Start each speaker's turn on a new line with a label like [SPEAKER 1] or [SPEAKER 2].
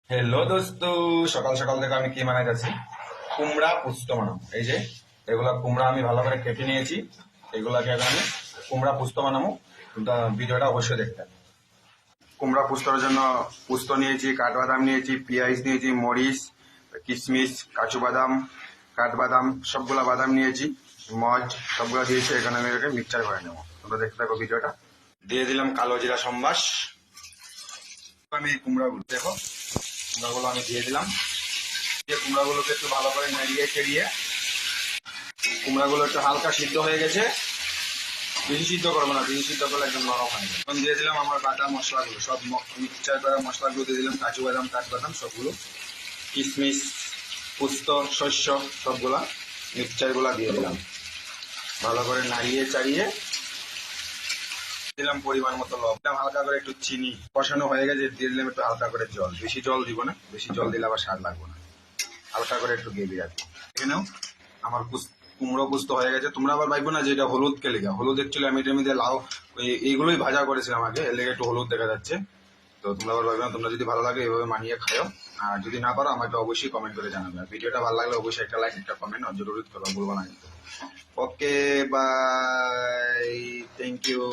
[SPEAKER 1] Hello দোস্ত, সকাল সকাল থেকে আমি কি বানাইতেছি? কুমড়া পুস্ত বানাবো। এই যে এগুলা কুমড়া আমি ভালো করে কেটে নিয়েছি। এগুলাকে এখন আমি কুমড়া পুস্ত বানাবো। কিন্তু ভিডিওটা অবশ্যই দেখতে হবে। কুমড়া পুস্তর জন্য পুস্ত নিয়েছি, কাঠবাদাম নিয়েছি, পেঁয়াজ নিয়েছি, মরিচ, কিশমিশ, কাজু বাদাম, কাঠবাদাম, সবগুলা বাদাম নিয়েছি, মজ সবগুলো দিয়েছি। এখানে আমি এটাকে মিক্সচার করে নেবো। তোমরা দেখতে থাকো ভিডিওটা। দিয়ে দিলাম কালো জিরা সম্বাস। আমি কুমড়াগুলো দেখো, কুমড়াগুলো আমি দিয়ে দিলাম। দিয়ে কুমড়াগুলোকে একটু ভালো করে নাড়িয়ে চেড়িয়ে, কুমড়াগুলো একটু হালকা সিদ্ধ হয়ে গেছে। বেশি সিদ্ধ করবো না, বেশি সিদ্ধ করলে একদম নরম হয়ে যাবে। এখন দিয়ে দিলাম আমার বাটা মশলাগুলো, সব মিক্সচার করা মশলাগুলো দিয়ে দিলাম। কাজু বাদাম, কাঠবাদাম সবগুলো, কিশমিশ, পুস্ত, শস্য সবগুলা মিক্সচারগুলা দিয়ে দিলাম। ভালো করে নাড়িয়ে চাড়িয়ে দিলাম পরিমাণ মতো লবণ, দিলাম হালকা করে একটু চিনি। কষানো হয়ে গেছে, দিয়ে দিলাম একটু হালকা করে জল। বেশি জল দিব না, বেশি জল দিলে আবার স্বাদ লাগবে না। হালকা করে একটু গ্রেভি রাখবো। এখানেও আমার কুমড়ো পুস্ত হয়ে গেছে। তোমরা আবার ভাইবো না যে এটা হলুদ কে লেগে। হলুদ অ্যাকচুয়ালি আমি এটার মধ্যে লাউ এইগুলোই ভাজা করেছিলাম আগে, এর লেগে একটু হলুদ দেখা যাচ্ছে। তো তোমরা আবার ভাইবো না। তোমরা যদি ভালো লাগে এইভাবে মানিয়ে খাও, আর যদি না পারো আমাকে অবশ্যই কমেন্ট করে জানাবে। আর ভিডিওটা ভালো লাগলে অবশ্যই একটা লাইক, একটা কমেন্ট জরুর করবা, ভুলবো না কিন্তু। ওকে, বাই, থ্যাংক ইউ।